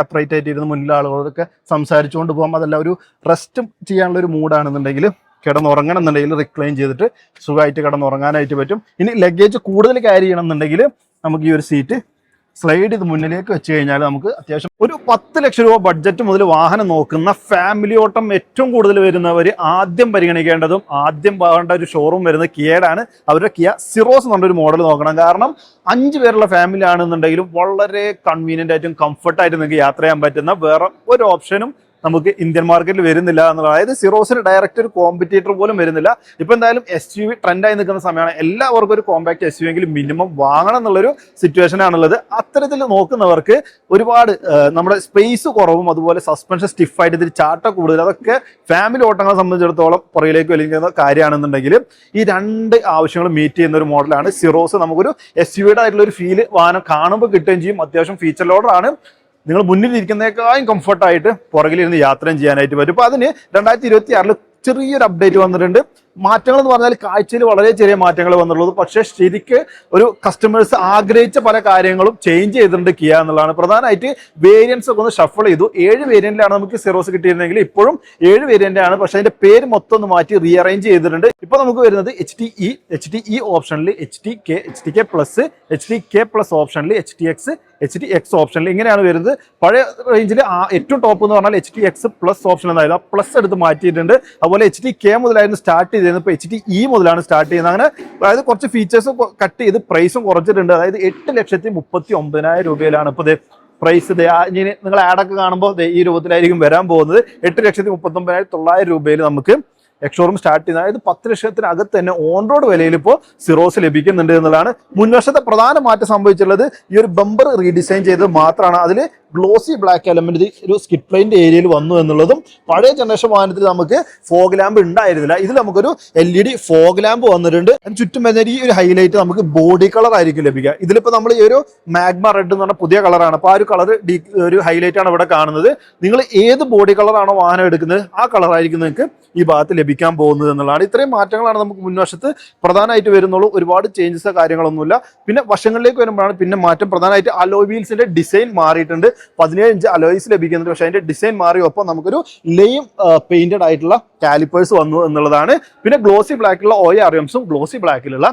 Upright ആയിട്ടിരുന്ന് മുന്നിലെ ആളുകളൊക്കെ സംസാരിച്ചുകൊണ്ട് പോകാം. അതല്ല ഒരു റെസ്റ്റ് ചെയ്യാനുള്ള ഒരു മൂഡാണെന്നുണ്ടെങ്കിൽ കിടന്നുറങ്ങണം എന്നുണ്ടെങ്കിൽ റിക്ലൈൻ ചെയ്തിട്ട് സുഖമായിട്ട് കിടന്നുറങ്ങാനായിട്ട് പറ്റും. ഇനി ലഗേജ് കൂടുതൽ ക്യാരി ചെയ്യണം എന്നുണ്ടെങ്കിൽ നമുക്ക് ഈ ഒരു സീറ്റ് സ്ലൈഡ് ചെയ്ത് മുന്നിലേക്ക് വെച്ച് കഴിഞ്ഞാൽ നമുക്ക് അത്യാവശ്യം ഒരു 10 ലക്ഷം രൂപ ബഡ്ജറ്റ് മുതൽ വാഹനം നോക്കുന്ന ഫാമിലി ഓട്ടം ഏറ്റവും കൂടുതൽ വരുന്നവർ ആദ്യം പരിഗണിക്കേണ്ടതും ആദ്യം പോകേണ്ട ഒരു ഷോറൂം വരുന്നത് കിയയാണ്. അവരുടെ കിയ സിറോസ് എന്നുള്ളൊരു മോഡൽ നോക്കണം. കാരണം 5 പേരുള്ള ഫാമിലി ആണെന്നുണ്ടെങ്കിലും വളരെ കൺവീനിയൻ്റ് ആയിട്ടും കംഫർട്ടായിട്ടും നിങ്ങൾക്ക് യാത്ര ചെയ്യാൻ പറ്റുന്ന വേറെ ഒരു ഓപ്ഷനും നമുക്ക് ഇന്ത്യൻ മാർക്കറ്റിൽ വരുന്നില്ല എന്നുള്ളത്. അതായത് സിറോസിന് ഡയറക്റ്റ് ഒരു കോമ്പറ്റീറ്റർ പോലും വരുന്നില്ല. ഇപ്പം എന്തായാലും SUV ട്രെൻഡായി നിൽക്കുന്ന സമയമാണ്. എല്ലാവർക്കും ഒരു കോമ്പാക്ട് SUV എങ്കിലും മിനിമം വാങ്ങണം എന്നുള്ളൊരു സിറ്റുവേഷനാണുള്ളത്. അത്തരത്തിൽ നോക്കുന്നവർക്ക് ഒരുപാട് നമ്മുടെ സ്പേസ് കുറവും അതുപോലെ സസ്പെൻഷൻ സ്റ്റിഫായിട്ട് ഇതിൽ ചാട്ട കൂടുതൽ, അതൊക്കെ ഫാമിലി ഓട്ടങ്ങളെ സംബന്ധിച്ചിടത്തോളം പുറകിലേക്ക് വലിക്കുന്ന കാര്യമാണെന്നുണ്ടെങ്കിൽ ഈ 2 ആവശ്യങ്ങൾ മീറ്റ് ചെയ്യുന്ന ഒരു മോഡലാണ് സിറോസ്. നമുക്കൊരു SUVയുടെ ആയിട്ടുള്ള ഒരു ഫീല് വാഹനം കാണുമ്പോൾ കിട്ടുകയും ചെയ്യും. അത്യാവശ്യം ഫീച്ചർ ലോഡറാണ്. നിങ്ങൾ മുന്നിൽ ഇരിക്കുന്നതിനേക്കാളും കംഫർട്ടായിട്ട് പുറകിലിരുന്ന് യാത്രയും ചെയ്യാനായിട്ട് പറ്റും. അപ്പോൾ അതിന് 2026 ചെറിയൊരു അപ്ഡേറ്റ് വന്നിട്ടുണ്ട്. മാറ്റങ്ങൾ എന്ന് പറഞ്ഞാൽ കാഴ്ചയിൽ വളരെ ചെറിയ മാറ്റങ്ങൾ വന്നുള്ളത്. പക്ഷേ ശരിക്ക് ഒരു കസ്റ്റമേഴ്സ് ആഗ്രഹിച്ച പല കാര്യങ്ങളും ചേഞ്ച് ചെയ്തിട്ടുണ്ട് കിയ എന്നുള്ളതാണ്. പ്രധാനമായിട്ട് വേരിയൻസ് ഒക്കെ ഒന്ന് ഷഫിൾ ചെയ്തു. 7 വേരിയന്റിലാണ് നമുക്ക് സിറോസ് കിട്ടിയിരുന്നെങ്കിൽ ഇപ്പോഴും 7 വേരിയന്റ് ആണ്. പക്ഷേ അതിന്റെ പേര് മൊത്തം ഒന്ന് മാറ്റി റീഅറേഞ്ച് ചെയ്തിട്ടുണ്ട്. ഇപ്പൊ നമുക്ക് വരുന്നത് HTE ഓപ്ഷനിൽ HTK പ്ലസ്, HTK പ്ലസ് ഓപ്ഷനിൽ HTX ഓപ്ഷനിൽ ഇങ്ങനെയാണ് വരുന്നത്. പഴയ റേഞ്ചിൽ ഏറ്റവും ടോപ്പ് എന്ന് പറഞ്ഞാൽ HTX പ്ലസ് ഓപ്ഷൻ എന്നായിരുന്നു. ആ പ്ലസ് എടുത്ത് മാറ്റിയിട്ടുണ്ട്. അതുപോലെ HTK മുതലായിരുന്നു സ്റ്റാർട്ട് ചെയ്തിരുന്നത്. ഇപ്പോൾ HTE മുതലാണ് സ്റ്റാർട്ട് ചെയ്യുന്നത്. അങ്ങനെ അതായത് കുറച്ച് ഫീച്ചേഴ്സ് കട്ട് ചെയ്ത് പ്രൈസും കുറച്ചിട്ടുണ്ട്. അതായത് 8,39,000 രൂപയിലാണ് ഇപ്പോൾ പ്രൈസ്. ഇനി നിങ്ങൾ ആഡൊക്കെ കാണുമ്പോൾ ഈ രൂപത്തിലായിരിക്കും വരാൻ പോകുന്നത്. 8,39,900 രൂപയിൽ നമുക്ക് എക്സ്ഷോറൂം സ്റ്റാർട്ട് ചെയ്യുന്നത്. അതായത് 10 ലക്ഷത്തിനകത്ത് തന്നെ ഓൺ റോഡ് വിലയിൽ ഇപ്പോൾ സിറോസ് ലഭിക്കുന്നുണ്ട് എന്നുള്ളതാണ്. മുൻവശത്തെ പ്രധാന മാറ്റം സംഭവിച്ചിട്ടുള്ളത് ഈ ഒരു ബമ്പർ റീഡിസൈൻ ചെയ്തത് മാത്രമാണ്. അതിൽ ഗ്ലോസി ബ്ലാക്ക് എലമെന്റ് ഒരു സ്കിറ്റ് പ്ലെയിന്റെ ഏരിയയിൽ വന്നു എന്നുള്ളതും, പഴയ ജനറേഷൻ വാഹനത്തിൽ നമുക്ക് ഫോഗ് ലാമ്പ് ഉണ്ടായിരുന്നില്ല. ഇതിൽ നമുക്കൊരു LED ഫോഗ് ലാമ്പ് വന്നിട്ടുണ്ട്. ചുറ്റും വരുന്ന ഈ ഒരു ഹൈലൈറ്റ് നമുക്ക് ബോഡി കളർ ആയിരിക്കും ലഭിക്കുക. ഇതിലിപ്പോൾ നമ്മൾ ഈ ഒരു മാഗ്മ റെഡ് എന്ന് പറഞ്ഞ പുതിയ കളറാണ്. അപ്പോൾ ആ ഒരു കളർ ഒരു ഹൈലൈറ്റ് ആണ് ഇവിടെ കാണുന്നത്. നിങ്ങൾ ഏത് ബോഡി കളറാണോ വാഹനം എടുക്കുന്നത് ആ കളറായിരിക്കും നിങ്ങൾക്ക് ഈ ഭാഗത്ത് ലഭിക്കാൻ പോകുന്നത് എന്നുള്ളതാണ്. ഇത്രയും മാറ്റങ്ങളാണ് നമുക്ക് മുൻവശത്ത് പ്രധാനമായിട്ട് വരുന്നുള്ളൂ. ഒരുപാട് ചേഞ്ചസ് കാര്യങ്ങളൊന്നുമില്ല. പിന്നെ വശങ്ങളിലേക്ക് വരുമ്പോഴാണ് പിന്നെ മാറ്റം. പ്രധാനമായിട്ട് അലോയ് വീൽസിന്റെ ഡിസൈൻ മാറിയിട്ടുണ്ട്. 17 ഇഞ്ച് അലോയ്സ് ലഭിക്കുന്നുണ്ട്. പക്ഷേ അതിന്റെ ഡിസൈൻ മാറിയപ്പോൾ നമുക്കൊരു ലെയിം പെയിന്റഡ് ആയിട്ടുള്ള കാലിപ്പേഴ്സ് വന്നു എന്നുള്ളതാണ്. പിന്നെ ഗ്ലോസി ബ്ലാക്കിലുള്ള ORMസും ഗ്ലോസി ബ്ലാക്കിലുള്ള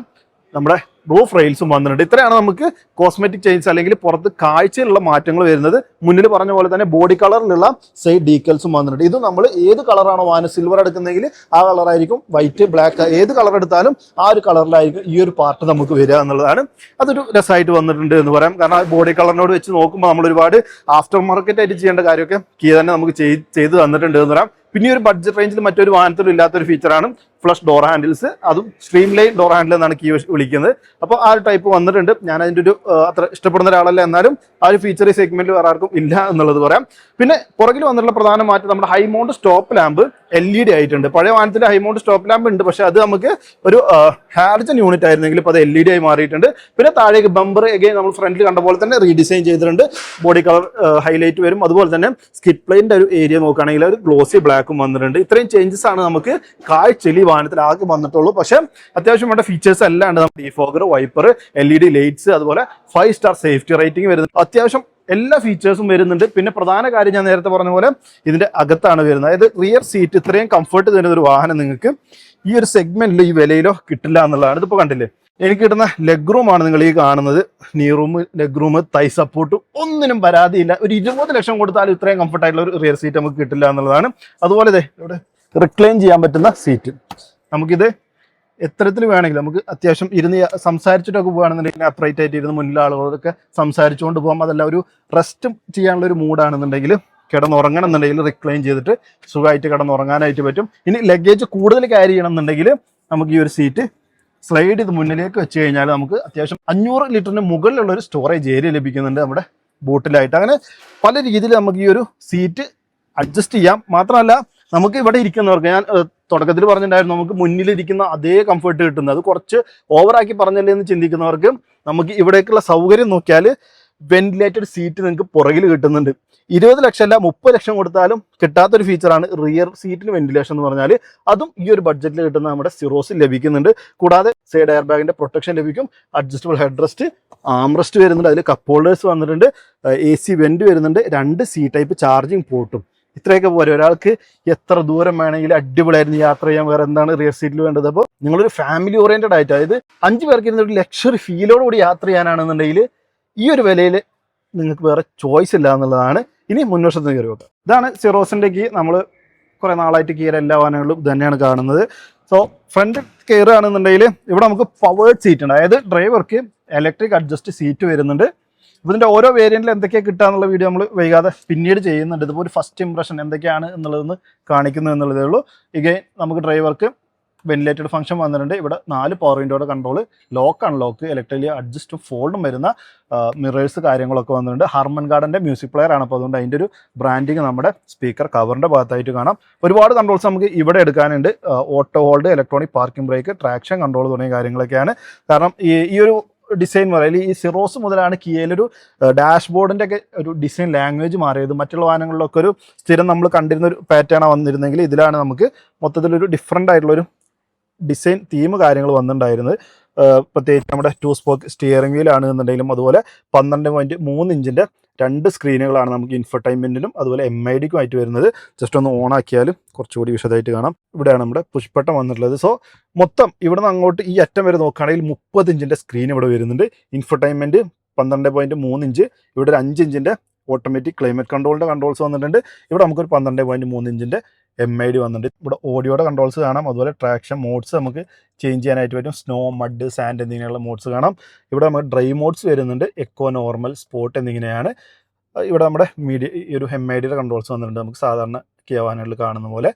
നമ്മുടെ റൂഫ് റെയിൽസും വന്നിട്ടുണ്ട്. ഇത്രയാണ് നമുക്ക് കോസ്മെറ്റിക് ചേഞ്ചസ് അല്ലെങ്കിൽ പുറത്ത് കാഴ്ചയിലുള്ള മാറ്റങ്ങൾ വരുന്നത്. മുന്നിൽ പറഞ്ഞ പോലെ തന്നെ ബോഡി കളറിലുള്ള സൈഡ് ഡീക്കൽസും വന്നിട്ടുണ്ട്. ഇത് നമ്മൾ ഏത് കളറാണോ വാഹനം സിൽവർ എടുക്കുന്നതെങ്കിൽ ആ കളറായിരിക്കും, വൈറ്റ് ബ്ലാക്ക് ഏത് കളർ എടുത്താലും ആ ഒരു കളറിലായിരിക്കും ഈ ഒരു പാർട്ട് നമുക്ക് വരിക എന്നുള്ളതാണ്. അതൊരു രസമായിട്ട് വന്നിട്ടുണ്ട് എന്ന് പറയാം. കാരണം ബോഡി കളറിനോട് വെച്ച് നോക്കുമ്പോൾ നമ്മൾ ഒരുപാട് ആഫ്റ്റർ മാർക്കറ്റ് ആയിട്ട് ചെയ്യേണ്ട കാര്യമൊക്കെ കിയ തന്നെ നമുക്ക് ചെയ്ത് തന്നിട്ടുണ്ട് എന്ന് പറയാം. പിന്നെ ഒരു ബഡ്ജറ്റ് റേഞ്ചിൽ മറ്റൊരു വാഹനത്തിലും ഇല്ലാത്തൊരു ഫീച്ചറാണ് ഫ്ലഷ് ഡോർ ഹാൻഡിൽസ്. അതും സ്ട്രീം ലൈൻ ഡോർ ഹാൻഡിൽ എന്നാണ് കിയ വിളിക്കുന്നത്. അപ്പോൾ ആ ഒരു ടൈപ്പ് വന്നിട്ടുണ്ട്. ഞാൻ അതിൻ്റെ ഒരു അത്ര ഇഷ്ടപ്പെടുന്ന ഒരാളല്ല, എന്നാലും ആ ഒരു ഫീച്ചർ ഈ സെഗ്മെന്റിൽ വേറെ ആർക്കും ഇല്ല എന്നുള്ളത് പറയാം. പിന്നെ പുറകിൽ വന്നിട്ടുള്ള പ്രധാന മാറ്റം നമ്മുടെ high mount stop lamp LED ആയിട്ടുണ്ട്. പഴയ വാഹനത്തിൽ ഹൈ മൗണ്ട് സ്റ്റോപ്പ് ലാമ്പ് ഉണ്ട്, പക്ഷെ അത് നമുക്ക് ഒരു ഹാലജൻ യൂണിറ്റ് ആയിരുന്നെങ്കിൽ ഇപ്പോൾ അത് LED ആയി മാറിയിട്ടുണ്ട്. പിന്നെ താഴേക്ക് ബമ്പർ എഗെയിൻ നമ്മൾ ഫ്രണ്ടിൽ കണ്ട പോലെ തന്നെ റീഡിസൈൻ ചെയ്തിട്ടുണ്ട്. ബോഡി കളർ ഹൈലൈറ്റ് വരും. അതുപോലെ തന്നെ സ്കിറ്റ് പ്ലെയിൻ്റെ ഒരു ഏരിയ നോക്കുകയാണെങ്കിൽ ഒരു ഗ്ലോസി ബ്ലാക്കും വന്നിട്ടുണ്ട്. ഇത്രയും ചേഞ്ചസ് ആണ് നമുക്ക് കാഴ്ചയിൽ ഈ വാഹനത്തിൽ ആകെ വന്നിട്ടുള്ളൂ. പക്ഷേ അത്യാവശ്യം വേണ്ട ഫീച്ചേഴ്സ് എല്ലാം ഉണ്ട്. ഡിഫോഗർ, വൈപ്പർ, LED ലൈറ്റ്സ്, അതുപോലെ 5 സ്റ്റാർ സേഫ്റ്റി റേറ്റിംഗ് വരുന്നുണ്ട്. അത്യാവശ്യം എല്ലാ ഫീച്ചേഴ്സും വരുന്നുണ്ട്. പിന്നെ പ്രധാന കാര്യം ഞാൻ നേരത്തെ പറഞ്ഞ പോലെ ഇതിന്റെ അകത്താണ് വരുന്നത്. അതായത് റിയർ സീറ്റ് ഇത്രയും കംഫർട്ട് തരുന്ന ഒരു വാഹനം നിങ്ങൾക്ക് ഈ ഒരു സെഗ്മെന്റിൽ ഈ വിലയിലോ കിട്ടില്ല എന്നുള്ളതാണ്. ഇതിപ്പോൾ കണ്ടില്ലേ, എനിക്ക് കിട്ടുന്ന ലെഗ് റൂമാണ് നിങ്ങൾ ഈ കാണുന്നത്. നീ റൂം, ലെഗ് റൂം, തൈ സപ്പോർട്ട് ഒന്നിനും പരാതിയില്ല. ഒരു 20 ലക്ഷം കൊടുത്താലും ഇത്രയും കംഫർട്ടായിട്ടുള്ള ഒരു റിയർ സീറ്റ് നമുക്ക് കിട്ടില്ല എന്നുള്ളതാണ്. അതുപോലെ ഇവിടെ റിക്ലൈൻ ചെയ്യാൻ പറ്റുന്ന സീറ്റ്. നമുക്കിത് എത്തരത്തിൽ വേണമെങ്കിലും നമുക്ക് അത്യാവശ്യം ഇരുന്ന് സംസാരിച്ചിട്ടൊക്കെ പോകുകയാണെന്നുണ്ടെങ്കിൽ അപ്രൈറ്റ് ആയിട്ട് ഇരുന്ന് മുന്നിലെ ആളുകളൊക്കെ സംസാരിച്ചുകൊണ്ട് പോകാം. അതല്ല ഒരു റെസ്റ്റ് ചെയ്യാനുള്ള ഒരു മൂഡാണെന്നുണ്ടെങ്കിൽ കിടന്നുറങ്ങണം എന്നുണ്ടെങ്കിൽ റിക്ലൈൻ ചെയ്തിട്ട് സുഖമായിട്ട് കിടന്നുറങ്ങാനായിട്ട് പറ്റും. ഇനി ലഗേജ് കൂടുതൽ ക്യാരി ചെയ്യണം എന്നുണ്ടെങ്കിൽ നമുക്ക് ഈ ഒരു സീറ്റ് സ്ലൈഡ് ചെയ്ത് മുന്നിലേക്ക് വെച്ച് കഴിഞ്ഞാൽ നമുക്ക് അത്യാവശ്യം 500 ലിറ്ററിന് മുകളിലുള്ള ഒരു സ്റ്റോറേജ് ഏരിയ ലഭിക്കുന്നുണ്ട് നമ്മുടെ ബോട്ടിലായിട്ട്. അങ്ങനെ പല രീതിയിൽ നമുക്ക് ഈ ഒരു സീറ്റ് അഡ്ജസ്റ്റ് ചെയ്യാം. മാത്രമല്ല നമുക്ക് ഇവിടെ ഇരിക്കുന്നവർക്ക്, ഞാൻ തുടക്കത്തിൽ പറഞ്ഞിട്ടുണ്ടായിരുന്നു, നമുക്ക് മുന്നിലിരിക്കുന്ന അതേ കംഫർട്ട് കിട്ടുന്നത്. അത് കുറച്ച് ഓവറാക്കി പറഞ്ഞല്ലേ എന്ന് ചിന്തിക്കുന്നവർക്ക് നമുക്ക് ഇവിടേക്കുള്ള സൗകര്യം നോക്കിയാൽ വെന്റിലേറ്റഡ് സീറ്റ് നിങ്ങൾക്ക് പുറകിൽ കിട്ടുന്നുണ്ട്. 20 ലക്ഷം അല്ല 30 ലക്ഷം കൊടുത്താലും കിട്ടാത്തൊരു ഫീച്ചറാണ് റിയർ സീറ്റിന് വെന്റിലേഷൻ എന്ന് പറഞ്ഞാൽ. അതും ഈ ഒരു ബഡ്ജറ്റിൽ കിട്ടുന്ന നമ്മുടെ സിറോസിൽ ലഭിക്കുന്നുണ്ട്. കൂടാതെ സൈഡ് എയർ ബാഗിന്റെ പ്രൊട്ടക്ഷൻ ലഭിക്കും, അഡ്ജസ്റ്റബിൾ ഹെഡ് റെസ്റ്റ്, ആംറസ്റ്റ് വരുന്നുണ്ട്, അതിൽ കപ്പ് ഹോൾഡേഴ്സ് വന്നിട്ടുണ്ട്, AC വെന്റ് വരുന്നുണ്ട്, 2 C-ടൈപ്പ് ചാർജിങ് പോർട്ടും. ഇത്രയൊക്കെ പോലെ ഒരാൾക്ക് എത്ര ദൂരം വേണമെങ്കിലും അടിപൊളിയായിരുന്നു യാത്ര ചെയ്യാൻ. വേറെ എന്താണ് റിയർ സീറ്റിൽ വേണ്ടത്? അപ്പോൾ നിങ്ങളൊരു ഫാമിലി ഓറിയന്റഡ് ആയിട്ട്, അതായത് 5 പേർക്ക് ഇരുന്ന ഒരു ലക്ഷറി ഫീലോടുകൂടി യാത്ര ചെയ്യാനാണെന്നുണ്ടെങ്കിൽ ഈ ഒരു വിലയിൽ നിങ്ങൾക്ക് വേറെ ചോയ്സ് ഇല്ല എന്നുള്ളതാണ്. ഇനി മുൻവശത്ത് കയറി വെക്കുക. ഇതാണ് സിറോസിൻ്റെ കീ. നമ്മൾ കുറേ നാളായിട്ട് കീയുടെ എല്ലാ വാഹനങ്ങളും ഇത് തന്നെയാണ് കാണുന്നത്. സോ ഫ്രണ്ട് കയറുകയാണെന്നുണ്ടെങ്കിൽ ഇവിടെ നമുക്ക് പവേർഡ് സീറ്റ് ഉണ്ട്, അതായത് ഡ്രൈവർക്ക് ഇലക്ട്രിക് അഡ്ജസ്റ്റ് സീറ്റ് വരുന്നുണ്ട്. അപ്പോൾ ഇതിൻ്റെ ഓരോ വേരിയൻറ്റിൽ എന്തൊക്കെയാണ് കിട്ടുക എന്നുള്ള വീഡിയോ നമ്മൾ വൈകാതെ പിന്നീട് ചെയ്യുന്നുണ്ട്. ഇതിപ്പോൾ ഒരു ഫസ്റ്റ് ഇംപ്രഷൻ എന്തൊക്കെയാണ് എന്നുള്ളതെന്ന് കാണിക്കുന്നു എന്നുള്ളതേ ഉള്ളൂ. ഇഗൈൻ നമുക്ക് ഡ്രൈവർക്ക് വെന്റിലേറ്റഡ് ഫംഗ്ഷൻ വന്നിട്ടുണ്ട്. ഇവിടെ 4 പവർ വിൻഡോയുടെ control, lock unlock, electrically adjust ഫോൾഡും വരുന്ന മിറേഴ്സ് കാര്യങ്ങളൊക്കെ വന്നിട്ടുണ്ട്. ഹാർമൻ ഗാർഡൻ്റെ മ്യൂസിക് പ്ലെയർ ആണ്, അപ്പോൾ അതുകൊണ്ട് അതിൻ്റെ ഒരു ബ്രാൻഡിങ് നമ്മുടെ സ്പീക്കർ കവറിൻ്റെ ഭാഗത്തായിട്ട് കാണാം. ഒരുപാട് കൺട്രോൾസ് നമുക്ക് ഇവിടെ എടുക്കാനുണ്ട്. Auto hold, electronic parking brake, traction control തുടങ്ങിയ കാര്യങ്ങളൊക്കെയാണ്. കാരണം ഈ ഒരു ഡിസൈൻ പറയൽ ഈ സിറോസ് മുതലാണ് കിയയിലൊരു ഡാഷ്ബോർഡിൻ്റെ ഒക്കെ ഒരു ഡിസൈൻ ലാംഗ്വേജ് മാറിയത്. മറ്റുള്ള വാഹനങ്ങളിലൊക്കെ ഒരു സ്ഥിരം നമ്മൾ കണ്ടിരുന്ന ഒരു പാറ്റേൺ വന്നിരുന്നെങ്കിൽ ഇതിലാണ് നമുക്ക് മൊത്തത്തിലൊരു ഡിഫറെൻ്റ് ആയിട്ടുള്ളൊരു ഡിസൈൻ തീം കാര്യങ്ങൾ വന്നിട്ടുണ്ടായിരുന്നത്. പ്രത്യേകിച്ച് നമ്മുടെ 2 സ്പോക്ക് സ്റ്റിയറിംഗ് വീലാണ് എന്നുണ്ടെങ്കിലും, അതുപോലെ 12.3 ഇഞ്ചിൻ്റെ 2 സ്ക്രീനുകളാണ് നമുക്ക് ഇൻഫർടൈൻമെൻറ്റിനും അതുപോലെ MIDക്കും ആയിട്ട് വരുന്നത്. ജസ്റ്റ് ഒന്ന് ഓൺ ആക്കിയാൽ കുറച്ചുകൂടി വിശദമായിട്ട് കാണാം. ഇവിടെയാണ് നമ്മുടെ പുഷ് ബട്ടൺ വന്നിട്ടുള്ളത്. സോ മൊത്തം ഇവിടെ നിന്ന് അങ്ങോട്ട് ഈ അറ്റം വരെ നോക്കുകയാണെങ്കിൽ 30 ഇഞ്ചിൻ്റെ സ്ക്രീൻ ഇവിടെ വരുന്നുണ്ട്. ഇൻഫർടൈൻമെൻറ്റ് 12.3 ഇഞ്ച്, ഇവിടെ ഒരു 5 ഇഞ്ചിൻ്റെ ഓട്ടോമാറ്റിക് ക്ലൈമറ്റ് കൺട്രോളിൻ്റെ കൺട്രോൾസ് വന്നിട്ടുണ്ട്. ഇവിടെ നമുക്കൊരു 12.3 ഇഞ്ചിൻ്റെ MID വന്നിട്ടുണ്ട്. ഇവിടെ ഓഡിയോയുടെ കൺട്രോൾസ് കാണാം, അതുപോലെ ട്രാക്ഷൻ മോഡ്സ് നമുക്ക് ചേഞ്ച് ചെയ്യാനായിട്ട് പറ്റും. സ്നോ, മഡ്, സാൻഡ് എന്നിങ്ങനെയുള്ള മോഡ്സ് കാണാം. ഇവിടെ നമുക്ക് ഡ്രൈവ് മോഡ്സ് വരുന്നുണ്ട്, എക്കോ, നോർമൽ, സ്പോർട്ട് എന്നിങ്ങനെയാണ്. ഇവിടെ നമ്മുടെ ഈ ഒരു MIDയുടെ കൺട്രോൾസ് വന്നിട്ടുണ്ട്. നമുക്ക് സാധാരണ കിയ വാഹനങ്ങളിൽ കാണുന്ന പോലെ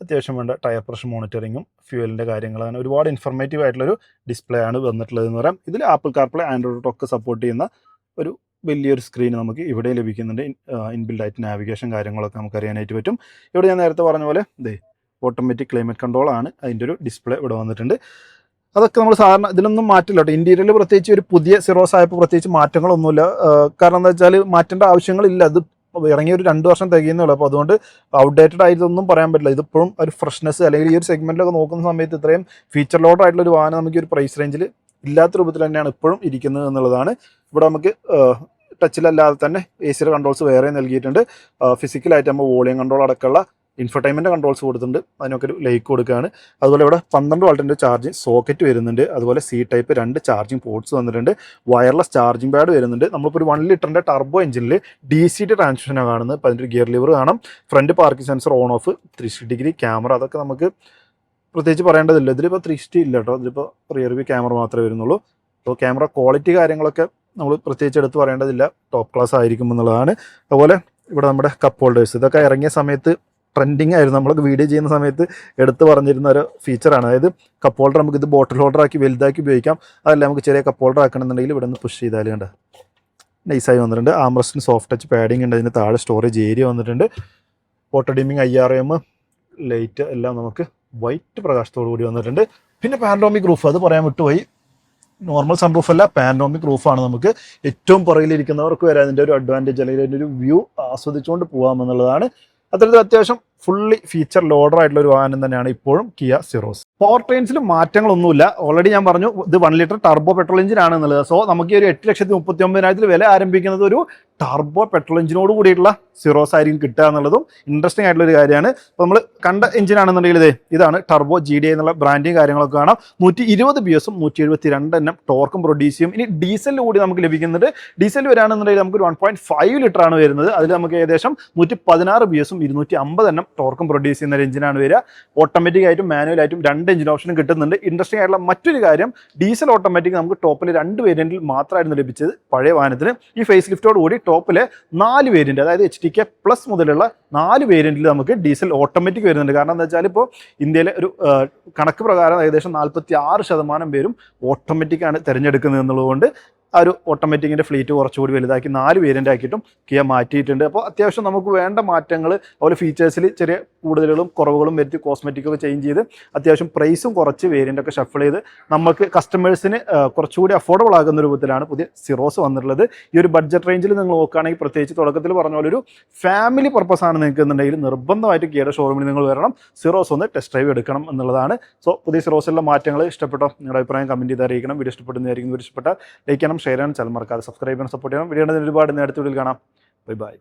അത്യാവശ്യം വേണ്ട ടയർ പ്രഷർ മോണിറ്ററിങ്ങും ഫ്യൂവലിൻ്റെ കാര്യങ്ങളാണ്. ഒരുപാട് ഇൻഫർമേറ്റീവ് ആയിട്ടുള്ളൊരു ഡിസ്പ്ലേ ആണ് വന്നിട്ടുള്ളതെന്ന് പറയാം. ഇതിൽ ആപ്പിൾ കാർപ്ലേ, ആൻഡ്രോയിഡ് ഒക്കെ സപ്പോർട്ട് ചെയ്യുന്ന ഒരു വലിയൊരു സ്ക്രീൻ നമുക്ക് ഇവിടെ ലഭിക്കുന്നുണ്ട്. ഇൻബിൽഡ് ആയിട്ട് നാവിഗേഷൻ കാര്യങ്ങളൊക്കെ നമുക്ക് അറിയാനായിട്ട് പറ്റും. ഇവിടെ ഞാൻ നേരത്തെ പറഞ്ഞ പോലെ ഓട്ടോമാറ്റിക് ക്ലൈമറ്റ് കൺട്രോൾ ആണ്, അതിൻ്റെ ഒരു ഡിസ്പ്ലേ ഇവിടെ വന്നിട്ടുണ്ട്. അതൊക്കെ നമ്മൾ സാധാരണ ഇതിലൊന്നും മാറ്റില്ല കേട്ടോ. ഇൻറ്റീരിയറിൽ പ്രത്യേകിച്ച് ഒരു പുതിയ സിറോസ് ആയപ്പോൾ പ്രത്യേകിച്ച് മാറ്റങ്ങളൊന്നുമില്ല. കാരണം എന്താ വെച്ചാൽ മാറ്റേണ്ട ആവശ്യങ്ങളില്ല. അത് ഇറങ്ങിയ ഒരു 2 വർഷം തികയുന്നുള്ളൂ. അപ്പോൾ അതുകൊണ്ട് ഔട്ട്ഡേറ്റഡ് ആയിട്ടൊന്നും പറയാൻ പറ്റില്ല. ഇതിപ്പോഴും ഒരു ഫ്രഷ്നെസ്, അല്ലെങ്കിൽ ഈ ഒരു സെഗ്മെൻറ്റിലൊക്കെ നോക്കുന്ന സമയത്ത് ഇത്രയും ഫീച്ചർ ലോഡ് ആയിട്ടുള്ള ഒരു വാഹനം നമുക്ക് ഒരു പ്രൈസ് റേഞ്ചിൽ ഇല്ലാത്ത രൂപത്തിൽ തന്നെയാണ് ഇപ്പോഴും ഇരിക്കുന്നത് എന്നുള്ളതാണ്. ഇവിടെ നമുക്ക് ടച്ചിലല്ലാതെ തന്നെ AC കൺട്രോൾസ് വേറെ നൽകിയിട്ടുണ്ട്. ഫിസിക്കലായിട്ട് നമ്മൾ വോളിയം കൺട്രോൾ അടക്കമുള്ള ഇൻഫർടൈൻമെൻറ്റ് കൺട്രോൾസ് കൊടുത്തിട്ടുണ്ട്. അതിനൊക്കെ ഒരു ലൈക്ക് കൊടുക്കുകയാണ്. അതുപോലെ ഇവിടെ 12 വോൾട്ടിൻ്റെ ചാർജിങ് സോക്കറ്റ് വരുന്നുണ്ട്. അതുപോലെ C-ടൈപ്പ് 2 ചാർജിങ് പോർട്സ് വന്നിട്ടുണ്ട്. വയർലെസ് ചാർജിങ് പാഡ് വരുന്നുണ്ട്. നമ്മളിപ്പോൾ ഒരു 1 ലിറ്ററിൻ്റെ ടർബോ എഞ്ചിനിൽ DC ട്രാൻസ്മിഷനാണ് കാണുന്നത്. അപ്പോൾ അതിൻ്റെ ഒരു ഗിയർ ലിവർ കാണാം. Front parking sensor on off, 360 degree camera, അതൊക്കെ നമുക്ക് പ്രത്യേകിച്ച് പറയേണ്ടതില്ല. ഇതിലിപ്പോൾ 360 ഇല്ല കേട്ടോ, ഇതിലിപ്പോൾ റിയർ വ്യൂ ക്യാമറ മാത്രമേ വരുന്നുള്ളൂ. അപ്പോൾ ക്യാമറ ക്വാളിറ്റി കാര്യങ്ങളൊക്കെ നമ്മൾ പ്രത്യേകിച്ച് എടുത്ത് പറയേണ്ടതില്ല, ടോപ്പ് ക്ലാസ് ആയിരിക്കും എന്നുള്ളതാണ്. അതുപോലെ ഇവിടെ നമ്മുടെ കപ്പ് ഹോൾഡേഴ്സ്, ഇതൊക്കെ ഇറങ്ങിയ സമയത്ത് ട്രെൻഡിങ് ആയിരുന്നു. നമ്മളൊക്കെ വീഡിയോ ചെയ്യുന്ന സമയത്ത് എടുത്ത് പറഞ്ഞിരുന്ന ഒരു ഫീച്ചറാണ്. അതായത് കപ്പ് ഹോൾഡർ നമുക്ക് ഇത് ബോട്ടിൽ ഹോൾഡർ ആക്കി വലുതാക്കി ഉപയോഗിക്കാം. അതല്ല നമുക്ക് ചെറിയ കപ്പ് ഹോൾഡർ ആക്കണമെന്നുണ്ടെങ്കിൽ ഇവിടെ നിന്ന് പുഷ് ചെയ്താൽ കണ്ട നൈസായി വന്നിട്ടുണ്ട്. ആംറസ്റ്റിന് സോഫ്റ്റ് ടച്ച് പാഡിങ് ഉണ്ട്. അതിന് താഴെ സ്റ്റോറേജ് ഏരിയ വന്നിട്ടുണ്ട്. ഓട്ടോ ഡിമ്മിങ്, IRM, ലൈറ്റ് എല്ലാം നമുക്ക് വൈറ്റ് പ്രകാശത്തോടു കൂടി വന്നിട്ടുണ്ട്. പിന്നെ പാനോറമിക് റൂഫ്, അത് പറയാൻ വിട്ടുപോയി. നോർമൽ സൺറൂഫ് അല്ല, പാനോറമിക് റൂഫാണ്. നമുക്ക് ഏറ്റവും പുറകിലിരിക്കുന്നവർക്ക് വരെ അതിൻ്റെ ഒരു അഡ്വാൻറ്റേജ്, അല്ലെങ്കിൽ അതിൻ്റെ ഒരു വ്യൂ ആസ്വദിച്ചുകൊണ്ട് പോകാമെന്നുള്ളതാണ്. അത്തരത്തിൽ അത്യാവശ്യം ഫുള്ളി ഫീച്ചർ ലോഡർ ആയിട്ടുള്ള ഒരു വാഹനം തന്നെയാണ് ഇപ്പോഴും കിയ സിറോസ്. പവർ ട്രെയിൻസിൽ മാറ്റങ്ങളൊന്നുമില്ല. ഓൾറെഡി ഞാൻ പറഞ്ഞു ഇത് 1 ലിറ്റർ ടർബോ പെട്രോൾ എഞ്ചിൻ ആണ് എന്നുള്ളത്. സോ നമുക്ക് ഈ ഒരു 8,39,000 വില ആരംഭിക്കുന്നത് ഒരു ടർബോ പെട്രോൾ എഞ്ചിനോട് കൂടിയിട്ടുള്ള സിറോസ് ആയിരിക്കും കിട്ടുക എന്നുള്ളതും ഇൻട്രസ്റ്റിംഗ് ആയിട്ടുള്ള ഒരു കാര്യമാണ്. അപ്പോൾ നമ്മൾ കണ്ട എഞ്ചിനാണെന്നുണ്ടെങ്കിൽ ഇതാണ് ടർബോ GDI എന്നുള്ള ബ്രാൻഡിങ് കാര്യങ്ങളൊക്കെ കാണാം. 120 PS 172 NM ടോർക്കും പ്രൊഡ്യൂസ് ചെയ്യും. ഇനി ഡീസലിൽ കൂടി നമുക്ക് ലഭിക്കുന്നുണ്ട്. ഡീസൽ വരാണെന്നുണ്ടെങ്കിൽ നമുക്ക് 1.5 ലിറ്റർ ആണ് വരുന്നത്. അതിൽ നമുക്ക് ഏകദേശം 116 PS 250 NM ടോർക്കും പ്രൊഡ്യൂസ് ചെയ്യുന്ന ഒരു എഞ്ചിനാണ് വരിക. ഓട്ടോമാറ്റിക് ആയിട്ടും മാനുവൽ ആയിട്ടും 2 എഞ്ചിൻ ഓപ്ഷനും കിട്ടുന്നുണ്ട്. ഇൻട്രസ്റ്റിംഗ് ആയിട്ടുള്ള മറ്റൊരു കാര്യം, ഡീസൽ ഓട്ടോമാറ്റിക് നമുക്ക് ടോപ്പിൽ 2 വേരിയന്റിൽ മാത്രമായിരുന്നു ലഭിച്ചത് പഴയ വാഹനത്തിന്. ഈ ഫേസ് ലിഫ്റ്റോട് കൂടി ടോപ്പിലെ 4 വേരിയന്റ്, അതായത് HTK പ്ലസ് മുതലുള്ള 4 വേരിയന്റിൽ നമുക്ക് ഡീസൽ ഓട്ടോമാറ്റിക് വരുന്നുണ്ട്. കാരണം എന്താ വെച്ചാൽ ഇപ്പോൾ ഇന്ത്യയിലെ ഒരു കണക്ക് പ്രകാരം ഏകദേശം 46% പേരും ഓട്ടോമാറ്റിക് ആണ് തിരഞ്ഞെടുക്കുന്നത് എന്നുള്ളതുകൊണ്ട് ആ ഒരു ഓട്ടോമാറ്റിക്കിൻ്റെ ഫ്ലീറ്റ് കുറച്ചുകൂടി വലുതാക്കി 4 വേരിയൻ്റ് ആക്കിയിട്ടും കിയ മാറ്റിയിട്ടുണ്ട്. അപ്പോൾ അത്യാവശ്യം നമുക്ക് വേണ്ട മാറ്റങ്ങൾ അതുപോലെ ഫീച്ചേഴ്സിൽ ചെറിയ കൂടുതലുകളും കുറവുകളും വരുത്തി കോസ്മെറ്റിക്കൊക്കെ ചേഞ്ച് ചെയ്ത് അത്യാവശ്യം പ്രൈസും കുറച്ച് വേരിയൻ്റൊക്കെ ഷഫിൾ ചെയ്ത് നമുക്ക് കസ്റ്റമേഴ്സിന് കുറച്ചുകൂടി അഫോർഡബിൾ ആകുന്ന രൂപത്തിലാണ് പുതിയ സിറോസ് വന്നിട്ടുള്ളത്. ഈ ഒരു ബഡ്ജറ്റ് റേഞ്ചിൽ നിങ്ങൾ നോക്കുകയാണെങ്കിൽ പ്രത്യേകിച്ച് തുടക്കത്തിൽ പറഞ്ഞ പോലെ ഒരു ഫാമിലി പർപ്പസ് ആണ് നിൽക്കുന്നുണ്ടെങ്കിൽ നിർബന്ധമായിട്ട് കിയയുടെ ഷോറൂമിൽ നിങ്ങൾ വരണം, സിറോസ് ഒന്ന് ടെസ്റ്റ് ഡ്രൈവ് എടുക്കണം എന്നുള്ളതാണ്. സോ പുതിയ സിറോസിലുള്ള മാറ്റങ്ങൾ ഇഷ്ടപ്പെട്ടോ? നിങ്ങളുടെ അഭിപ്രായം കമൻറ്റ് ചെയ്ത് അറിയിക്കണം. വീഡിയോ ഇഷ്ടപ്പെടുന്നതായിരിക്കും. വീഡിയോ ഇഷ്ടപ്പെട്ടാൽ ലൈക്ക് ചെയ്യണം, ഷെയർ ചെയ്യണം, ചാനൽ മറക്കാതെ സബ്സ്ക്രൈബ് ചെയ്യണം, സപ്പോർട്ട് ചെയ്യണം. വീഡിയോ ഒരുപാട് നേരത്തെ വീഡിയോയിൽ കാണാം. Bye bye.